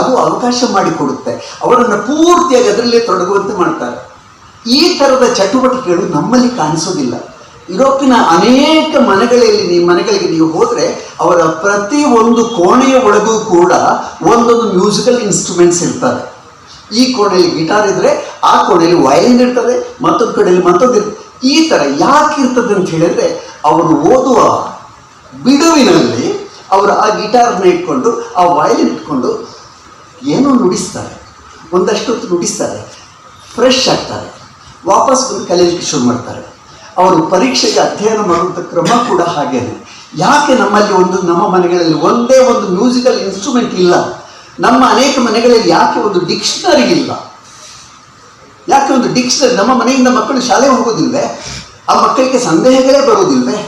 [SPEAKER 4] ಅದು ಅವಕಾಶ ಮಾಡಿಕೊಡುತ್ತೆ. ಅವರನ್ನು ಪೂರ್ತಿಯಾಗಿ ಅದರಲ್ಲೇ ತೊಡಗುವಂತೆ ಮಾಡ್ತಾರೆ. ಈ ಥರದ ಚಟುವಟಿಕೆಗಳು ನಮ್ಮಲ್ಲಿ ಕಾಣಿಸೋದಿಲ್ಲ. ಯುರೋಪಿನ ಅನೇಕ ಮನೆಗಳಿಗೆ ನೀವು ಹೋದರೆ ಅವರ ಪ್ರತಿ ಒಂದು ಕೋಣೆಯ ಒಳಗೂ ಕೂಡ ಒಂದೊಂದು ಮ್ಯೂಸಿಕಲ್ ಇನ್ಸ್ಟ್ರೂಮೆಂಟ್ಸ್ ಇರ್ತವೆ. ಈ ಕೋಣೆಯಲ್ಲಿ ಗಿಟಾರ್ ಇದ್ದರೆ ಆ ಕೋಣೆಯಲ್ಲಿ ವಯಲಿನ್ ಇರ್ತದೆ, ಮತ್ತೊಂದು ಕಡೆಯಲ್ಲಿ ಮತ್ತೊಂದು ಇರ್ತದೆ. ಈ ಥರ ಯಾಕೆ ಇರ್ತದೆ ಅಂತ ಹೇಳಿದ್ರೆ, ಅವರು ಓದುವ ಬಿಡುವಿನಲ್ಲಿ ಅವರು ಆ ಗಿಟಾರ್ನ ಇಟ್ಕೊಂಡು ಆ ವಯಲಿನ್ ಇಟ್ಕೊಂಡು ಏನೋ ನುಡಿಸ್ತಾರೆ, ಒಂದಷ್ಟು ಹೊತ್ತು ನುಡಿಸ್ತಾರೆ, ಫ್ರೆಶ್ ಆಗ್ತಾರೆ, ವಾಪಸ್ ಬಂದು ಕಲಿಯಲಿಕ್ಕೆ ಶುರು ಮಾಡ್ತಾರೆ. ಅವರು ಪರೀಕ್ಷೆಗೆ ಅಧ್ಯಯನ ಮಾಡುವಂಥ ಕ್ರಮ ಕೂಡ ಹಾಗೇನೆ. ಯಾಕೆ ನಮ್ಮಲ್ಲಿ ನಮ್ಮ ಮನೆಗಳಲ್ಲಿ ಒಂದೇ ಒಂದು ಮ್ಯೂಸಿಕಲ್ ಇನ್ಸ್ಟ್ರೂಮೆಂಟ್ ಇಲ್ಲ? ನಮ್ಮ ಅನೇಕ ಮನೆಗಳಲ್ಲಿ ಯಾಕೆ ಒಂದು ಡಿಕ್ಷನರಿ ಇಲ್ಲ? ಯಾಕೆ ಒಂದು ಡಿಕ್ಷನರಿ? ನಮ್ಮ ಮನೆಯಿಂದ ಮಕ್ಕಳು ಶಾಲೆಗೆ ಹೋಗೋದಿಲ್ವೇ? ಆ ಮಕ್ಕಳಿಗೆ ಸಂದೇಹಗಳೇ ಬರೋದಿಲ್ವೇ?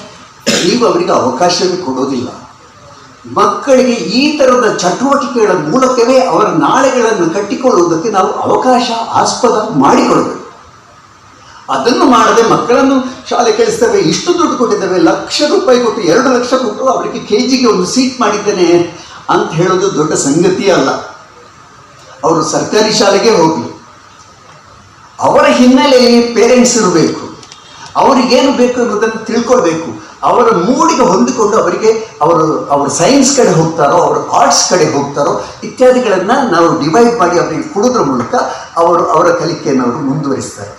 [SPEAKER 4] ನೀವು ಅವರಿಗೆ ಅವಕಾಶವೇ ಕೊಡೋದಿಲ್ಲ. ಮಕ್ಕಳಿಗೆ ಈ ಥರದ ಚಟುವಟಿಕೆಗಳ ಮೂಲಕವೇ ಅವರ ನಾಳೆಗಳನ್ನು ಕಟ್ಟಿಕೊಳ್ಳುವುದಕ್ಕೆ ನಾವು ಅವಕಾಶ, ಆಸ್ಪದ ಮಾಡಿಕೊಡಬೇಕು. ಅದನ್ನು ಮಾಡದೆ ಮಕ್ಕಳನ್ನು ಶಾಲೆ ಕಳಿಸ್ತೇವೆ, ಇಷ್ಟು ದುಡ್ಡು ಕೊಟ್ಟಿದ್ದೇವೆ, ₹1,00,000 ಕೊಟ್ಟು 2 ಲಕ್ಷ ಕೊಟ್ಟು ಅವರಿಗೆ KGಗೆ ಒಂದು ಸೀಟ್ ಮಾಡಿದ್ದೇನೆ ಅಂತ ಹೇಳೋದು ದೊಡ್ಡ ಸಂಗತಿಯೇ ಅಲ್ಲ. ಅವರು ಸರ್ಕಾರಿ ಶಾಲೆಗೆ ಹೋಗಲಿ, ಅವರ ಹಿನ್ನೆಲೆಯಲ್ಲಿ ಪೇರೆಂಟ್ಸ್ ಇರಬೇಕು, ಅವರಿಗೇನು ಬೇಕು ಅನ್ನೋದನ್ನು ತಿಳ್ಕೊಳ್ಬೇಕು. ಅವರ ಮೂಡಿಗೆ ಹೊಂದಿಕೊಂಡು ಅವರು ಸೈನ್ಸ್ ಕಡೆ ಹೋಗ್ತಾರೋ, ಅವರು ಆರ್ಟ್ಸ್ ಕಡೆ ಹೋಗ್ತಾರೋ ಇತ್ಯಾದಿಗಳನ್ನು ನಾವು ಡಿವೈಡ್ ಮಾಡಿ ಅವರಿಗೆ ಕೊಡೋದ್ರ ಮೂಲಕ ಅವರ ಕಲಿಕೆಯನ್ನು ಅವರು ಮುಂದುವರಿಸ್ತಾರೆ.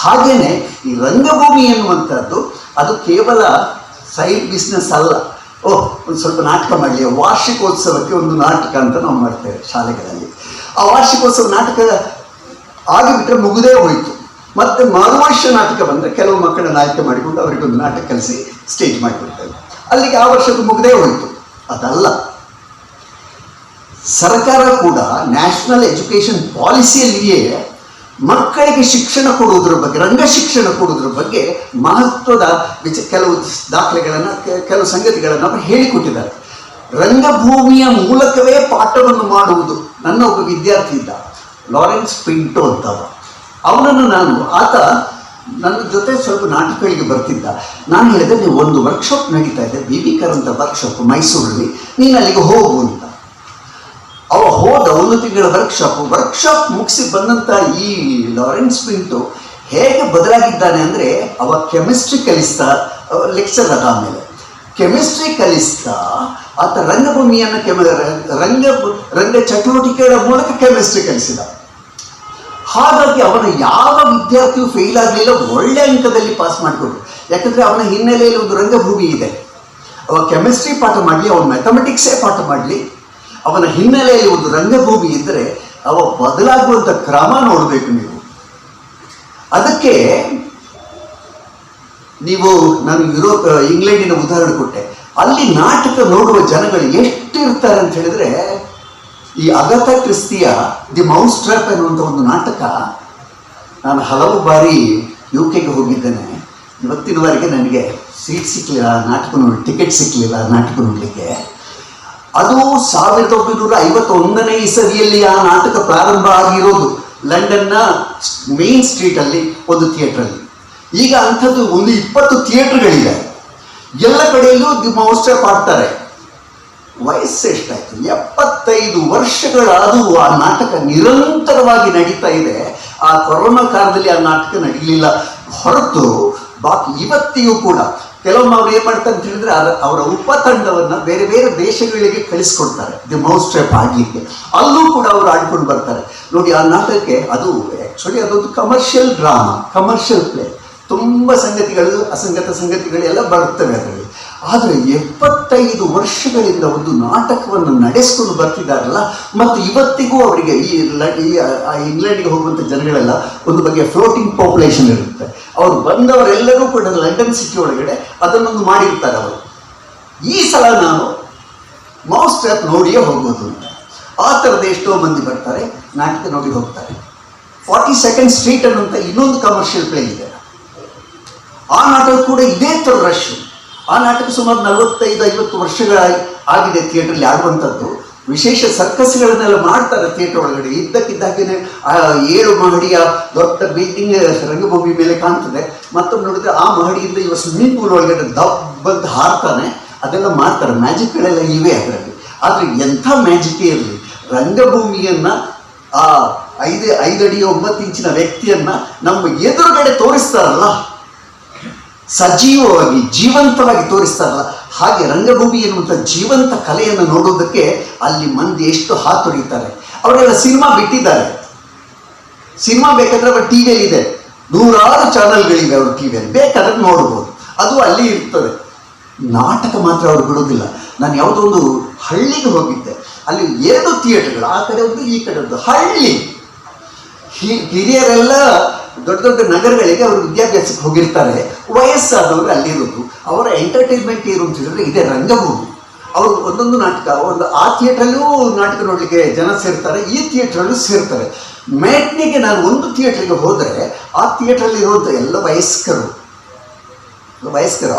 [SPEAKER 4] ಹಾಗೆಯೇ ಈ ರಂಗಭೂಮಿ ಎನ್ನುವಂಥದ್ದು ಅದು ಕೇವಲ ಸೈಡ್ ಬಿಸ್ನೆಸ್ ಅಲ್ಲ. ಒಂದು ಸ್ವಲ್ಪ ನಾಟಕ ಮಾಡಲಿ, ವಾರ್ಷಿಕೋತ್ಸವಕ್ಕೆ ಒಂದು ನಾಟಕ ಅಂತ ನಾವು ಮಾಡ್ತೇವೆ ಶಾಲೆಗಳಲ್ಲಿ. ಆ ವಾರ್ಷಿಕೋತ್ಸವ ನಾಟಕ ಆಗಿಬಿಟ್ರೆ ಮುಗಿದೇ ಹೋಯಿತು. ಮತ್ತು ಮರುವರ್ಷ ನಾಟಕ ಬಂದರೆ ಕೆಲವು ಮಕ್ಕಳನ್ನು ಆಯ್ಕೆ ಮಾಡಿಕೊಂಡು ಅವರಿಗೊಂದು ನಾಟಕ ಕಲಿಸಿ ಸ್ಟೇಜ್ ಮಾಡಿಕೊಡ್ತೇವೆ. ಅಲ್ಲಿಗೆ ಆ ವರ್ಷದ್ದು ಮುಗಿದೇ ಹೋಯಿತು. ಅದಲ್ಲ, ಸರ್ಕಾರ ಕೂಡ ನ್ಯಾಷನಲ್ ಎಜುಕೇಷನ್ ಪಾಲಿಸಿಯಲ್ಲಿಯೇ ಮಕ್ಕಳಿಗೆ ಶಿಕ್ಷಣ ಕೊಡುವುದರ ಬಗ್ಗೆ, ರಂಗ ಶಿಕ್ಷಣ ಕೊಡುವುದರ ಬಗ್ಗೆ ಮಹತ್ವದ ಕೆಲವು ದಾಖಲೆಗಳನ್ನು, ಕೆಲವು ಸಂಗತಿಗಳನ್ನು ಅವರು ಹೇಳಿಕೊಟ್ಟಿದ್ದಾರೆ. ರಂಗಭೂಮಿಯ ಮೂಲಕವೇ ಪಾಠವನ್ನು ಮಾಡುವುದು. ನನ್ನ ಒಬ್ಬ ವಿದ್ಯಾರ್ಥಿ ಇದ್ದ, ಲಾರೆನ್ಸ್ ಪಿಂಟೋ ಅಂತವ. ಆತ ನನ್ನ ಜೊತೆ ಸ್ವಲ್ಪ ನಾಟಕಗಳಿಗೆ ಬರ್ತಿದ್ದ. ನಾನು ಹೇಳಿದೆ, ನೀವು ಒಂದು ವರ್ಕ್ಶಾಪ್ ನಡೀತಾ ಇದೆ, BB ಕರ್ ಅಂತ ವರ್ಕ್ಶಾಪ್ ಮೈಸೂರಲ್ಲಿ, ನೀನು ಅಲ್ಲಿಗೆ ಹೋಗು ಅಂತ. ಅವ ಹೋದ, 1 ತಿಂಗಳ ವರ್ಕ್ಶಾಪ್ ಮುಗಿಸಿ ಬಂದಂಥ ಈ ಲಾರೆನ್ಸ್ ಪಿಂಟೋ ಹೇಗೆ ಬದಲಾಗಿದ್ದಾನೆ ಅಂದರೆ, ಅವ ಕೆಮಿಸ್ಟ್ರಿ ಕಲಿಸ್ತಾ, ಲೆಕ್ಚರ್ ಅದ, ಆಮೇಲೆ ಕೆಮಿಸ್ಟ್ರಿ ಕಲಿಸ್ತಾ ಆತ ರಂಗಭೂಮಿಯನ್ನು ರಂಗ ಚಟುವಟಿಕೆಗಳ ಮೂಲಕ ಕೆಮಿಸ್ಟ್ರಿ ಕಲಿಸಿದ. ಹಾಗಾಗಿ ಅವನ ಯಾವ ವಿದ್ಯಾರ್ಥಿಯು ಫೇಲ್ ಆಗಲಿಲ್ಲ, ಒಳ್ಳೆ ಅಂಕದಲ್ಲಿ ಪಾಸ್ ಮಾಡಿಕೊಟ್ರು. ಯಾಕಂದರೆ ಅವನ ಹಿನ್ನೆಲೆಯಲ್ಲಿ ಒಂದು ರಂಗಭೂಮಿ ಇದೆ. ಅವ ಕೆಮಿಸ್ಟ್ರಿ ಪಾಠ ಮಾಡಲಿ, ಅವನ ಮ್ಯಾಥಮೆಟಿಕ್ಸೇ ಪಾಠ ಮಾಡಲಿ, ಅವನ ಹಿನ್ನೆಲೆಯಲ್ಲಿ ಒಂದು ರಂಗಭೂಮಿ ಇದ್ದರೆ ಅವ ಬದಲಾಗುವಂಥ ಕ್ರಮ ನೋಡಬೇಕು ನೀವು. ಅದಕ್ಕೆ ನಾನು ಇಂಗ್ಲೆಂಡಿನ ಉದಾಹರಣೆ ಕೊಟ್ಟೆ. ಅಲ್ಲಿ ನಾಟಕ ನೋಡುವ ಜನಗಳು ಎಷ್ಟು ಇರ್ತಾರೆ ಅಂತ ಹೇಳಿದ್ರೆ, ಈ ಅಗತಾ ಕ್ರಿಸ್ತಿಯ ದಿ ಮೌಸ್ ಟ್ರ್ಯಾಪ್ ಎನ್ನುವಂಥ ಒಂದು ನಾಟಕ, ನಾನು ಹಲವು ಬಾರಿ UK ಗೆ ಹೋಗಿದ್ದೇನೆ. ಇವತ್ತಿನವರೆಗೆ ನನಗೆ ಸೀಟ್ ಸಿಕ್ಕಲಿಲ್ಲ, ನಾಟಕ ಟಿಕೆಟ್ ಸಿಕ್ಕಲಿಲ್ಲ ನಾಟಕ ನೋಡಲಿಕ್ಕೆ. ಅದು 1951ನೇ ಇಸವಿಯಲ್ಲಿ ಆ ನಾಟಕ ಪ್ರಾರಂಭ ಆಗಿರೋದು ಲಂಡನ್ನ ಮೇನ್ ಸ್ಟ್ರೀಟಲ್ಲಿ ಒಂದು ಥಿಯೇಟ್ರಲ್ಲಿ. ಈಗ ಅಂಥದ್ದು ಒಂದು 20 ಥಿಯೇಟ್ರ್ಗಳಿವೆ. ಎಲ್ಲ ಕಡೆಯಲ್ಲೂ ದಿ ಮೌಸ್ ಟ್ರ್ಯಾಪ್ ಆಡ್ತಾರೆ. ವಯಸ್ಸು ಎಷ್ಟಾಯ್ತು? 75 ವರ್ಷಗಳಾದವು ಆ ನಾಟಕ ನಿರಂತರವಾಗಿ ನಡೀತಾ ಇದೆ. ಆ ಕೊರೋನಾ ಕಾಲದಲ್ಲಿ ಆ ನಾಟಕ ನಡೀಲಿಲ್ಲ ಹೊರತು ಬಾಕಿ ಇವತ್ತಿಗೂ ಕೂಡ ಕೆಲವೊಮ್ಮೆ ಅವ್ರು ಏನು ಮಾಡ್ತಾರೆ ಅಂತ ಹೇಳಿದ್ರೆ, ಅವರ ಉಪತಂಡವನ್ನು ಬೇರೆ ಬೇರೆ ದೇಶಗಳಿಗೆ ಕಳಿಸ್ಕೊಡ್ತಾರೆ ದಿ ಮೌಸ್ ಟ್ರ್ಯಾಪ್ ಆಡಲಿಕ್ಕೆ. ಅಲ್ಲೂ ಕೂಡ ಅವರು ಆಡ್ಕೊಂಡು ಬರ್ತಾರೆ. ನೋಡಿ, ಆ ನಾಟಕಕ್ಕೆ ಅದು ಆ್ಯಕ್ಚುಲಿ ಅದೊಂದು ಕಮರ್ಷಿಯಲ್ ಡ್ರಾಮಾ, ಕಮರ್ಷಿಯಲ್ ಪ್ಲೇ. ತುಂಬ ಸಂಗತಿಗಳು, ಅಸಂಗತ ಸಂಗತಿಗಳು ಎಲ್ಲ ಬರ್ತವೆ ಅದರಲ್ಲಿ. ಆದರೆ 75 ವರ್ಷಗಳಿಂದ ಒಂದು ನಾಟಕವನ್ನು ನಡೆಸ್ಕೊಂಡು ಬರ್ತಿದ್ದಾರಲ್ಲ, ಮತ್ತು ಇವತ್ತಿಗೂ ಅವರಿಗೆ ಈ ಇಂಗ್ಲೆಂಡಿಗೆ ಹೋಗುವಂಥ ಜನಗಳೆಲ್ಲ ಒಂದು ಬಗೆಯ ಫ್ಲೋಟಿಂಗ್ ಪಾಪ್ಯುಲೇಷನ್ ಇರುತ್ತೆ. ಅವರು ಬಂದವರೆಲ್ಲರೂ ಕೂಡ ಲಂಡನ್ ಸಿಟಿ ಒಳಗಡೆ ಅದನ್ನೊಂದು ಮಾಡಿರ್ತಾರೆ ಅವರು. ಈ ಸಲ ನಾನು ಮೌಸ್ ಟ್ರ್ಯಾಪ್ ನೋಡಿಯೇ ಹೋಗೋದು ಅಂತ. ಆ ಥರದ ಎಷ್ಟೋ ಮಂದಿ ಬರ್ತಾರೆ, ನಾಟಕ ನೋಡಿ ಹೋಗ್ತಾರೆ. 42nd ಸ್ಟ್ರೀಟ್ ಅನ್ನುವಂಥ ಇನ್ನೊಂದು ಕಮರ್ಷಿಯಲ್ ಪ್ಲೇ ಇದೆ. ಆ ನಾಟಕ ಕೂಡ ಇದೇ ಥರ ರಶ್. ಆ ನಾಟಕ ಸುಮಾರು 45-50 ವರ್ಷಗಳ ಆಗಿದೆ ಥಿಯೇಟ್ರಲ್ಲಿ ಆಡುವಂಥದ್ದು. ವಿಶೇಷ ಸರ್ಕಸ್ಗಳನ್ನೆಲ್ಲ ಮಾಡ್ತಾರೆ ಥಿಯೇಟರ್ ಒಳಗಡೆ. ಇದ್ದಕ್ಕಿದ್ದಾಗೇನೆ 7 ಮಹಡಿಯ ದೊಡ್ಡ ಬಿಲ್ಡಿಂಗ್ ರಂಗಭೂಮಿ ಮೇಲೆ ಕಾಣ್ತದೆ. ಮತ್ತೊಮ್ಮೆ ನೋಡಿದ್ರೆ ಆ ಮಹಡಿಯಿಂದ ಇವ ಸ್ವಿಮ್ಮಿಂಗ್ ಪೂಲ್ ಒಳಗಡೆ ದಬ್ಬಂತ ಹಾರ್ತಾನೆ. ಅದೆಲ್ಲ ಮಾಡ್ತಾರೆ, ಮ್ಯಾಜಿಕ್ಗಳೆಲ್ಲ ಇವೆ ಅದರಲ್ಲಿ. ಆದರೆ ಎಂಥ ಮ್ಯಾಜಿಕ್ಕೇ ಇರಲಿ, ರಂಗಭೂಮಿಯನ್ನ ಆ 5 ಅಡಿ 9 ಇಂಚಿನ ವ್ಯಕ್ತಿಯನ್ನ ನಮ್ಮ ಎದುರುಗಡೆ ತೋರಿಸ್ತಾರಲ್ಲ, ಸಜೀವವಾಗಿ ಜೀವಂತವಾಗಿ ತೋರಿಸ್ತಾರಲ್ಲ, ಹಾಗೆ ರಂಗಭೂಮಿ ಎನ್ನುವಂಥ ಜೀವಂತ ಕಲೆಯನ್ನು ನೋಡೋದಕ್ಕೆ ಅಲ್ಲಿ ಮಂದಿ ಎಷ್ಟು ಹಾತೊರೀತಾರೆ. ಅವರೆಲ್ಲ ಸಿನಿಮಾ ಬಿಟ್ಟಿದ್ದಾರೆ. ಸಿನಿಮಾ ಬೇಕಾದ್ರೆ ಅವ್ರ ಟಿವಿಯಲ್ಲಿ ಇದೆ, 100 ಚಾನಲ್ಗಳಿವೆ ಅವ್ರ ಟಿವಿಯಲ್ಲಿ, ಬೇಕಾದ್ರೆ ನೋಡ್ಬೋದು, ಅದು ಅಲ್ಲಿ ಇರ್ತದೆ. ನಾಟಕ ಮಾತ್ರ ಅವ್ರು ಬಿಡೋದಿಲ್ಲ. ನಾನು ಯಾವುದೋ ಒಂದು ಹಳ್ಳಿಗೆ ಹೋಗಿದ್ದೆ, ಅಲ್ಲಿ 2 ಥಿಯೇಟರ್ಗಳು, ಆ ಕಡೆ ಒಂದು ಈ ಕಡೆ ಒಂದು. ಹಳ್ಳಿ ಹಿರಿಯರೆಲ್ಲ ದೊಡ್ಡ ದೊಡ್ಡ ನಗರಗಳಿಗೆ ಅವರು ವಿದ್ಯಾಭ್ಯಾಸಕ್ಕೆ ಹೋಗಿರ್ತಾರೆ, ವಯಸ್ಸಾದವರು ಅಲ್ಲಿರೋದು. ಅವರ ಎಂಟರ್ಟೈನ್ಮೆಂಟ್ ಏನು ಅಂತ ಹೇಳಿದ್ರೆ ಇದೇ ರಂಗಭೂಮಿ. ಅವರು ಒಂದೊಂದು ನಾಟಕ, ಆ ಥಿಯೇಟ್ರಲ್ಲೂ ನಾಟಕ ನೋಡಲಿಕ್ಕೆ ಜನ ಸೇರ್ತಾರೆ, ಈ ಥಿಯೇಟ್ರಲ್ಲೂ ಸೇರ್ತಾರೆ. ಮ್ಯಾಟ್ನಿಗೆ ನಾನು ಒಂದು ಥಿಯೇಟ್ರಿಗೆ ಹೋದರೆ ಆ ಥಿಯೇಟ್ರಲ್ಲಿ ಇರುವಂಥ ಎಲ್ಲ ವಯಸ್ಕರು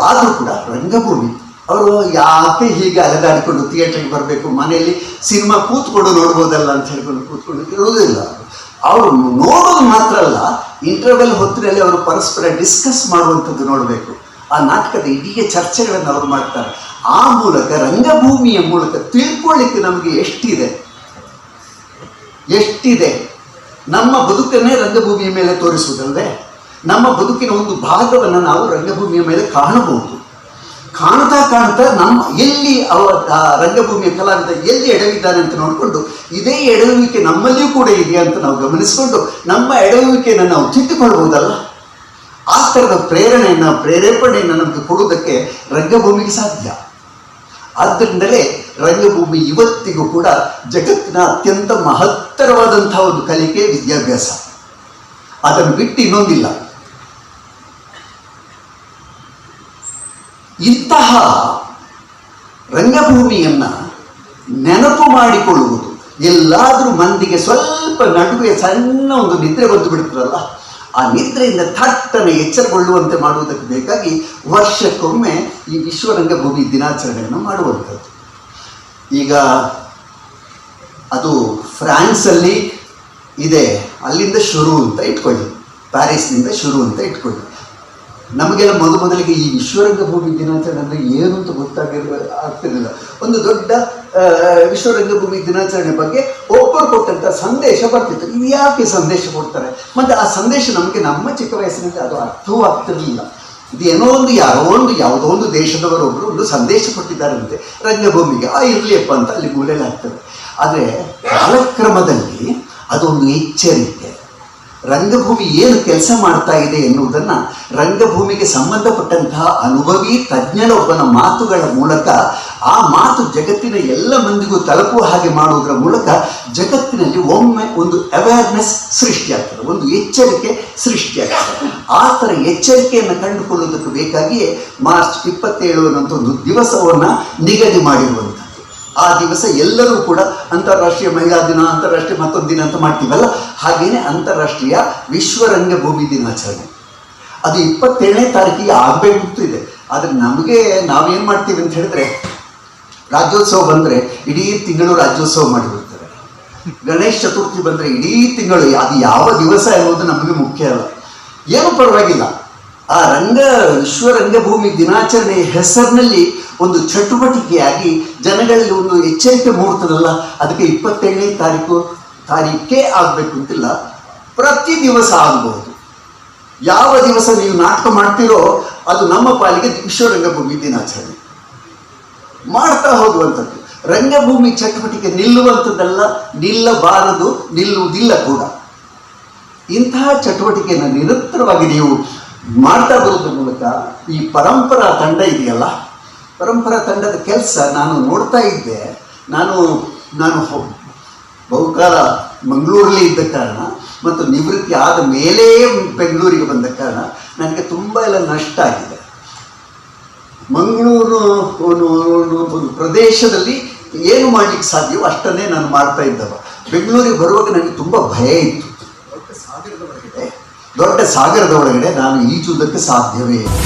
[SPEAKER 4] ಆದರೂ ಕೂಡ ರಂಗಭೂಮಿ. ಅವರು ಯಾಕೆ ಹೀಗೆ ಅಲೆದಾಡಿಕೊಂಡು ಥಿಯೇಟ್ರಿಗೆ ಬರಬೇಕು, ಮನೆಯಲ್ಲಿ ಸಿನಿಮಾ ಕೂತ್ಕೊಂಡು ನೋಡ್ಬೋದಲ್ಲ ಅಂತ ಹೇಳ್ಕೊಂಡು ಕೂತ್ಕೊಂಡು ಇರೋದಿಲ್ಲ. ಅವರು ನೋಡೋದು ಮಾತ್ರ ಅಲ್ಲ, ಇಂಟರ್ವೆಲ್ ಹೊತ್ತಿನಲ್ಲಿ ಅವರು ಪರಸ್ಪರ ಡಿಸ್ಕಸ್ ಮಾಡುವಂಥದ್ದು ನೋಡಬೇಕು. ಆ ನಾಟಕದ ಇಡೀ ಚರ್ಚೆಗಳನ್ನು ಅವರು ಮಾಡ್ತಾರೆ. ಆ ಮೂಲಕ ರಂಗಭೂಮಿಯ ಮೂಲಕ ತಿಳ್ಕೊಳ್ಳಿಕ್ಕೆ ನಮಗೆ ಎಷ್ಟಿದೆ. ನಮ್ಮ ಬದುಕನ್ನೇ ರಂಗಭೂಮಿಯ ಮೇಲೆ ತೋರಿಸುವುದಲ್ಲದೆ ನಮ್ಮ ಬದುಕಿನ ಒಂದು ಭಾಗವನ್ನು ನಾವು ರಂಗಭೂಮಿಯ ಮೇಲೆ ಕಾಣಬಹುದು. ಕಾಣ್ತಾ ನಮ್ಮ ಎಲ್ಲಿ ರಂಗಭೂಮಿಯ ಕಲಾವಿದ ಎಲ್ಲಿ ಎಡವಿದ್ದಾನೆ ಅಂತ ನೋಡಿಕೊಂಡು ಇದೇ ಎಡವುವಿಕೆ ನಮ್ಮಲ್ಲಿಯೂ ಕೂಡ ಇದೆಯಾ ಅಂತ ನಾವು ಗಮನಿಸಿಕೊಂಡು ನಮ್ಮ ಎಡವುವಿಕೆಯನ್ನು ನಾವು ತಿದ್ದುಕೊಳ್ಬಹುದಲ್ಲ. ಆ ಥರದ ಪ್ರೇರೇಪಣೆಯನ್ನು ನಮಗೆ ಕೊಡುವುದಕ್ಕೆ ರಂಗಭೂಮಿಗೆ ಸಾಧ್ಯ. ಆದ್ದರಿಂದಲೇ ರಂಗಭೂಮಿ ಇವತ್ತಿಗೂ ಕೂಡ ಜಗತ್ತಿನ ಅತ್ಯಂತ ಮಹತ್ತರವಾದಂತಹ ಒಂದು ಕಲಿಕೆ, ವಿದ್ಯಾಭ್ಯಾಸ. ಅದನ್ನು ಬಿಟ್ಟು ಇನ್ನೊಂದಿಲ್ಲ. ಇಂತಹ ರಂಗಭೂಮಿಯನ್ನು ನೆನಪು ಮಾಡಿಕೊಳ್ಳುವುದು, ಎಲ್ಲಾದರೂ ಮಂದಿಗೆ ಸ್ವಲ್ಪ ನಡುವೆ ಸಣ್ಣ ಒಂದು ನಿದ್ರೆ ಬಂದು ಬಿಡುತ್ತದಲ್ಲ, ಆ ನಿದ್ರೆಯಿಂದ ಥಟ್ಟನೆ ಎಚ್ಚರಗೊಳ್ಳುವಂತೆ ಮಾಡುವುದಕ್ಕೆ ಬೇಕಾಗಿ ವರ್ಷಕ್ಕೊಮ್ಮೆ ಈ ವಿಶ್ವ ರಂಗಭೂಮಿ ದಿನಾಚರಣೆಯನ್ನು ಮಾಡುವಂಥದ್ದು. ಈಗ ಅದು ಫ್ರಾನ್ಸಲ್ಲಿ ಇದೆ, ಅಲ್ಲಿಂದ ಶುರು ಅಂತ ಇಟ್ಕೊಳ್ಳಿ, ಪ್ಯಾರಿಸ್ನಿಂದ ಶುರು ಅಂತ ಇಟ್ಕೊಳ್ಳಿ. ನಮಗೆಲ್ಲ ಮೊದಲಿಗೆ ಈ ವಿಶ್ವರಂಗಭೂಮಿ ದಿನಾಚರಣೆ ಅಂದರೆ ಏನು ಅಂತ ಆಗ್ತಿರಲಿಲ್ಲ. ಒಂದು ದೊಡ್ಡ ವಿಶ್ವರಂಗಭೂಮಿ ದಿನಾಚರಣೆ ಬಗ್ಗೆ ಒಬ್ಬರು ಕೊಟ್ಟಂಥ ಸಂದೇಶ ಬರ್ತಿತ್ತು. ಇದು ಯಾಕೆ ಸಂದೇಶ ಕೊಡ್ತಾರೆ? ಮತ್ತು ಆ ಸಂದೇಶ ನಮಗೆ ನಮ್ಮ ಚಿಕ್ಕ ವಯಸ್ಸಿನಲ್ಲಿ ಅದು ಅರ್ಥವೂ ಆಗ್ತಿರಲಿಲ್ಲ. ಇದು ಏನೋ ಒಂದು ಯಾವುದೋ ಒಂದು ದೇಶದವರೊಬ್ಬರು ಒಂದು ಸಂದೇಶ ಕೊಟ್ಟಿದ್ದಾರಂತೆ ರಂಗಭೂಮಿಗೆ, ಇರಲಿಯಪ್ಪ ಅಂತ ಅಲ್ಲಿ ಮೂಲೆಯಲ್ಲಿ ಆಗ್ತದೆ. ಆದರೆ ಕಾಲಕ್ರಮದಲ್ಲಿ ಅದೊಂದು ಎಚ್ಚರಿಕೆ. ರಂಗಭೂಮಿ ಏನು ಕೆಲಸ ಮಾಡ್ತಾ ಇದೆ ಎನ್ನುವುದನ್ನು ರಂಗಭೂಮಿಗೆ ಸಂಬಂಧಪಟ್ಟಂತಹ ಅನುಭವಿ ತಜ್ಞನೊಬ್ಬನ ಮಾತುಗಳ ಮೂಲಕ, ಆ ಮಾತು ಜಗತ್ತಿನ ಎಲ್ಲ ಮಂದಿಗೂ ತಲುಪುವ ಹಾಗೆ ಮಾಡುವುದರ ಮೂಲಕ ಜಗತ್ತಿನಲ್ಲಿ ಒಮ್ಮೆ ಒಂದು ಅವೇರ್ನೆಸ್ ಸೃಷ್ಟಿಯಾಗ್ತದೆ, ಒಂದು ಎಚ್ಚರಿಕೆ ಸೃಷ್ಟಿಯಾಗ್ತದೆ. ಆ ಥರ ಎಚ್ಚರಿಕೆಯನ್ನು ಕಂಡುಕೊಳ್ಳುವುದಕ್ಕೆ ಬೇಕಾಗಿಯೇ ಮಾರ್ಚ್ 27 ಅನ್ನುವಂಥ ಒಂದು ದಿವಸವನ್ನು ನಿಗದಿ ಮಾಡಿರುವಂಥದ್ದು. ಆ ದಿವಸ ಎಲ್ಲರೂ ಕೂಡ ಅಂತಾರಾಷ್ಟ್ರೀಯ ಮಹಿಳಾ ದಿನ, ಅಂತಾರಾಷ್ಟ್ರೀಯ ಮತ್ತೊಂದು ದಿನ ಅಂತ ಮಾಡ್ತೀವಲ್ಲ, ಹಾಗೇನೆ ಅಂತಾರಾಷ್ಟ್ರೀಯ ವಿಶ್ವ ರಂಗಭೂಮಿ ದಿನಾಚರಣೆ ಅದು 27ನೇ ತಾರೀಕಿಗೆ ಆಗಬೇಕು ಇದೆ. ಆದರೆ ನಾವೇನು ಮಾಡ್ತೀವಿ ಅಂತ ಹೇಳಿದ್ರೆ, ರಾಜ್ಯೋತ್ಸವ ಬಂದರೆ ಇಡೀ ತಿಂಗಳು ರಾಜ್ಯೋತ್ಸವ ಮಾಡಿಬಿಡ್ತಾರೆ. ಗಣೇಶ ಚತುರ್ಥಿ ಬಂದರೆ ಇಡೀ ತಿಂಗಳು, ಅದು ಯಾವ ದಿವಸ ಎನ್ನುವುದು ನಮಗೆ ಮುಖ್ಯ ಅಲ್ಲ, ಏನು ಪರವಾಗಿಲ್ಲ. ಆ ವಿಶ್ವ ರಂಗಭೂಮಿ ದಿನಾಚರಣೆಯ ಹೆಸರಿನಲ್ಲಿ ಒಂದು ಚಟುವಟಿಕೆಯಾಗಿ ಜನಗಳಲ್ಲಿ ಒಂದು ಎಚ್ಚರಿಕೆ ಮೂಡ್ತದಲ್ಲ, ಅದಕ್ಕೆ 27ನೇ ತಾರೀಕೇ ಆಗಬೇಕು ಅಂತಿಲ್ಲ, ಪ್ರತಿ ದಿವಸ ಆಗಬಹುದು. ಯಾವ ದಿವಸ ನೀವು ನಾಟಕ ಮಾಡ್ತೀರೋ ಅದು ನಮ್ಮ ಪಾಲಿಗೆ ವಿಶ್ವ ರಂಗಭೂಮಿ ದಿನಾಚರಣೆ ಮಾಡ್ತಾ ಹೋಗುವಂಥದ್ದು. ರಂಗಭೂಮಿ ಚಟುವಟಿಕೆ ನಿಲ್ಲುವಂಥದ್ದಲ್ಲ, ನಿಲ್ಲಬಾರದು, ನಿಲ್ಲುವುದಿಲ್ಲ ಕೂಡ. ಇಂತಹ ಚಟುವಟಿಕೆಯನ್ನು ನಿರಂತರವಾಗಿ ನೀವು ಮಾಡ್ತಾ ಬರೋದ್ರ ಮೂಲಕ ಈ ಪರಂಪರಾ ತಂಡ ಇದೆಯಲ್ಲ, ಪರಂಪರಾ ತಂಡದ ಕೆಲಸ ನಾನು ನೋಡ್ತಾ ಇದ್ದೆ. ನಾನು ಬಹುಕಾಲ ಮಂಗಳೂರಲ್ಲಿ ಇದ್ದ ಕಾರಣ ಮತ್ತು ನಿವೃತ್ತಿ ಆದ ಮೇಲೆ ಬೆಂಗಳೂರಿಗೆ ಬಂದ ಕಾರಣ ನನಗೆ ತುಂಬ ಎಲ್ಲ ನಷ್ಟ ಆಗಿದೆ. ಮಂಗಳೂರು ಒಂದು ಪ್ರದೇಶದಲ್ಲಿ ಏನು ಮಾಡಲಿಕ್ಕೆ ಸಾಧ್ಯವೋ ಅಷ್ಟನ್ನೇ ನಾನು ಮಾಡ್ತಾ ಇದ್ದವ. ಬೆಂಗಳೂರಿಗೆ ಬರುವಾಗ ನನಗೆ ತುಂಬ ಭಯ ಇತ್ತು. ದೊಡ್ಡ ಸಾಗರದ ಒಳಗಡೆ ನಾನು ಈಜುವುದಕ್ಕೆ ಸಾಧ್ಯವೇ ಇಲ್ಲ.